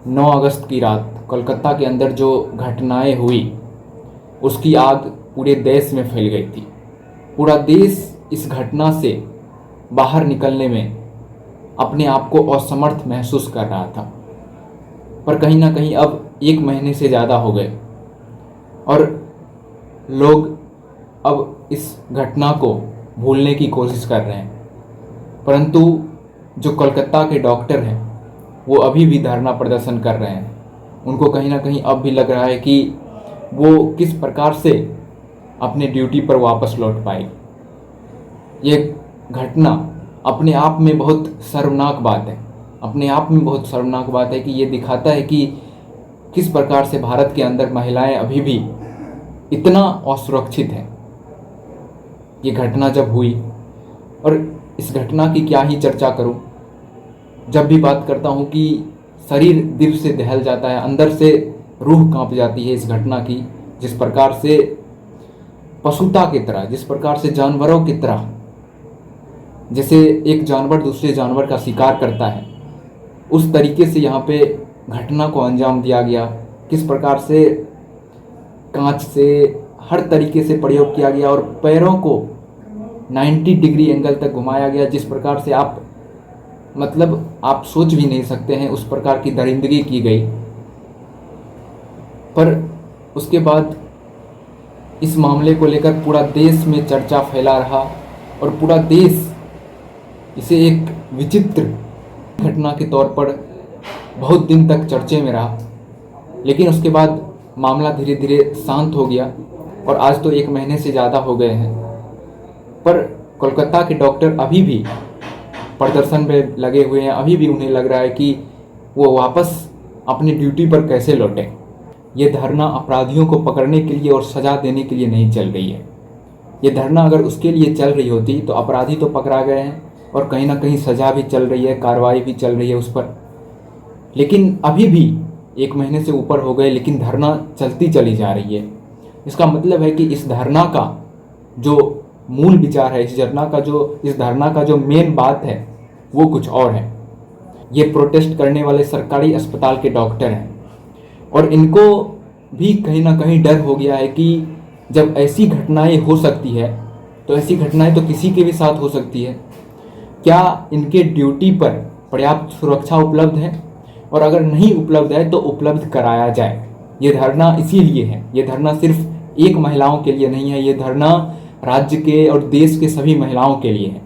9 अगस्त की रात कोलकाता के अंदर जो घटनाएं हुई उसकी आग पूरे देश में फैल गई थी। पूरा देश इस घटना से बाहर निकलने में अपने आप को असमर्थ महसूस कर रहा था। पर कहीं ना कहीं अब 1 महीने से ज़्यादा हो गए और लोग अब इस घटना को भूलने की कोशिश कर रहे हैं। परंतु जो कोलकाता के डॉक्टर हैं वो अभी भी धरना प्रदर्शन कर रहे हैं। उनको कहीं ना कहीं अब भी लग रहा है कि वो किस प्रकार से अपने ड्यूटी पर वापस लौट पाएगी। ये घटना अपने आप में बहुत शर्मनाक बात है। अपने आप में बहुत शर्मनाक बात है कि ये दिखाता है कि किस प्रकार से भारत के अंदर महिलाएं अभी भी इतना असुरक्षित हैं। ये घटना जब हुई, और इस घटना की क्या ही चर्चा करूं, जब भी बात करता हूं कि शरीर दिल से दहल जाता है, अंदर से रूह कांप जाती है इस घटना की। जिस प्रकार से पशुता की तरह, जिस प्रकार से जानवरों की तरह, जैसे एक जानवर दूसरे जानवर का शिकार करता है, उस तरीके से यहाँ पे घटना को अंजाम दिया गया। किस प्रकार से कांच से हर तरीके से प्रयोग किया गया और पैरों को 90 डिग्री एंगल तक घुमाया गया। जिस प्रकार से आप सोच भी नहीं सकते हैं, उस प्रकार की दरिंदगी की गई। पर उसके बाद इस मामले को लेकर पूरा देश में चर्चा फैला रहा और पूरा देश इसे एक विचित्र घटना के तौर पर बहुत दिन तक चर्चे में रहा। लेकिन उसके बाद मामला धीरे धीरे शांत हो गया और आज तो 1 महीने से ज़्यादा हो गए हैं। पर कोलकाता के डॉक्टर अभी भी प्रदर्शन में लगे हुए हैं। अभी भी उन्हें लग रहा है कि वो वापस अपनी ड्यूटी पर कैसे लौटें। ये धरना अपराधियों को पकड़ने के लिए और सज़ा देने के लिए नहीं चल रही है। ये धरना अगर उसके लिए चल रही होती तो अपराधी तो पकड़ा गए हैं और कहीं ना कहीं सज़ा भी चल रही है, कार्रवाई भी चल रही है उस पर। लेकिन अभी भी 1 महीने से ऊपर हो गए, लेकिन धरना चलती चली जा रही है। इसका मतलब है कि इस धरना का जो मूल विचार है, इस धरना का जो मेन बात है वो कुछ और है। ये प्रोटेस्ट करने वाले सरकारी अस्पताल के डॉक्टर हैं और इनको भी कहीं ना कहीं डर हो गया है कि जब ऐसी घटनाएं हो सकती है तो ऐसी घटनाएं तो किसी के भी साथ हो सकती है। क्या इनके ड्यूटी पर पर्याप्त सुरक्षा उपलब्ध है, और अगर नहीं उपलब्ध है तो उपलब्ध कराया जाए। ये धरना इसीलिए है। ये धरना सिर्फ एक महिलाओं के लिए नहीं है, ये धरना राज्य के और देश के सभी महिलाओं के लिए है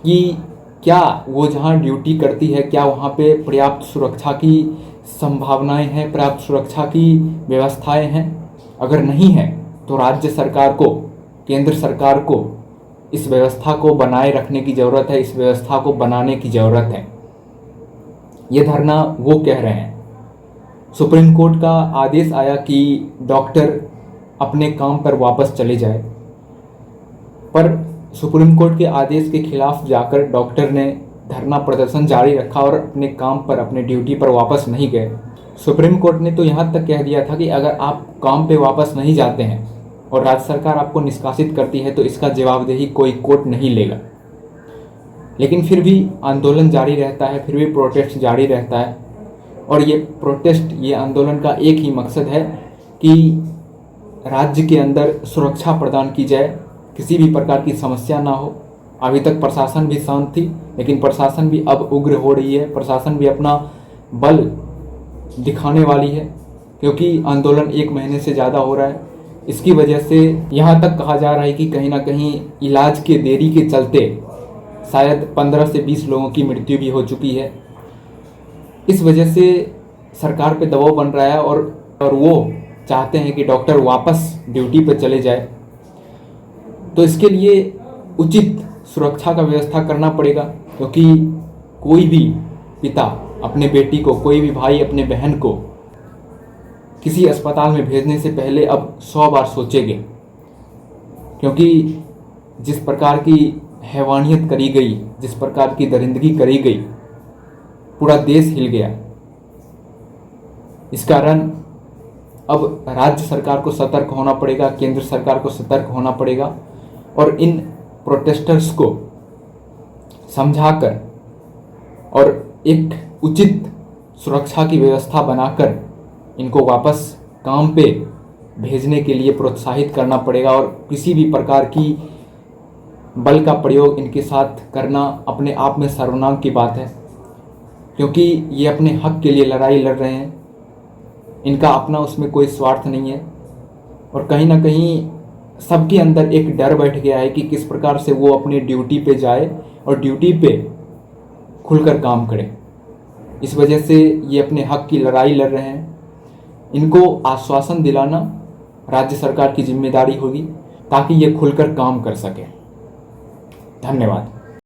कि क्या वो जहाँ ड्यूटी करती है, क्या वहाँ पे पर्याप्त सुरक्षा की संभावनाएं हैं, पर्याप्त सुरक्षा की व्यवस्थाएं हैं। अगर नहीं है तो राज्य सरकार को, केंद्र सरकार को इस व्यवस्था को बनाए रखने की ज़रूरत है, इस व्यवस्था को बनाने की ज़रूरत है। ये धरना वो कह रहे हैं। सुप्रीम कोर्ट का आदेश आया कि डॉक्टर अपने काम पर वापस चले जाए, पर सुप्रीम कोर्ट के आदेश के खिलाफ जाकर डॉक्टर ने धरना प्रदर्शन जारी रखा और अपने काम पर, अपने ड्यूटी पर वापस नहीं गए। सुप्रीम कोर्ट ने तो यहाँ तक कह दिया था कि अगर आप काम पे वापस नहीं जाते हैं और राज्य सरकार आपको निष्कासित करती है तो इसका जवाबदेही कोई कोर्ट नहीं लेगा। लेकिन फिर भी आंदोलन जारी रहता है, फिर भी प्रोटेस्ट जारी रहता है। और ये प्रोटेस्ट, ये आंदोलन का एक ही मकसद है कि राज्य के अंदर सुरक्षा प्रदान की जाए, किसी भी प्रकार की समस्या ना हो। अभी तक प्रशासन भी शांत थी, लेकिन प्रशासन भी अब उग्र हो रही है। प्रशासन भी अपना बल दिखाने वाली है, क्योंकि आंदोलन 1 महीने से ज़्यादा हो रहा है। इसकी वजह से यहाँ तक कहा जा रहा है कि कहीं ना कहीं इलाज के देरी के चलते शायद 15 से 20 लोगों की मृत्यु भी हो चुकी है। इस वजह से सरकार पे दबाव बन रहा है और वो चाहते हैं कि डॉक्टर वापस ड्यूटी पर चले जाए। तो इसके लिए उचित सुरक्षा का व्यवस्था करना पड़ेगा, क्योंकि कोई भी पिता अपने बेटी को, कोई भी भाई अपने बहन को किसी अस्पताल में भेजने से पहले अब 100 बार सोचेंगे, क्योंकि जिस प्रकार की हैवानियत करी गई, जिस प्रकार की दरिंदगी करी गई, पूरा देश हिल गया। इस कारण अब राज्य सरकार को सतर्क होना पड़ेगा, केंद्र सरकार को सतर्क होना पड़ेगा और इन प्रोटेस्टर्स को समझाकर और एक उचित सुरक्षा की व्यवस्था बनाकर इनको वापस काम पे भेजने के लिए प्रोत्साहित करना पड़ेगा। और किसी भी प्रकार की बल का प्रयोग इनके साथ करना अपने आप में सर्वनाम की बात है, क्योंकि ये अपने हक के लिए लड़ाई लड़ रहे हैं। इनका अपना उसमें कोई स्वार्थ नहीं है और कहीं ना कहीं सबके अंदर एक डर बैठ गया है कि किस प्रकार से वो अपनी ड्यूटी पे जाए और ड्यूटी पे खुलकर काम करे। इस वजह से ये अपने हक की लड़ाई लड़ रहे हैं। इनको आश्वासन दिलाना राज्य सरकार की जिम्मेदारी होगी ताकि ये खुलकर काम कर सके। धन्यवाद।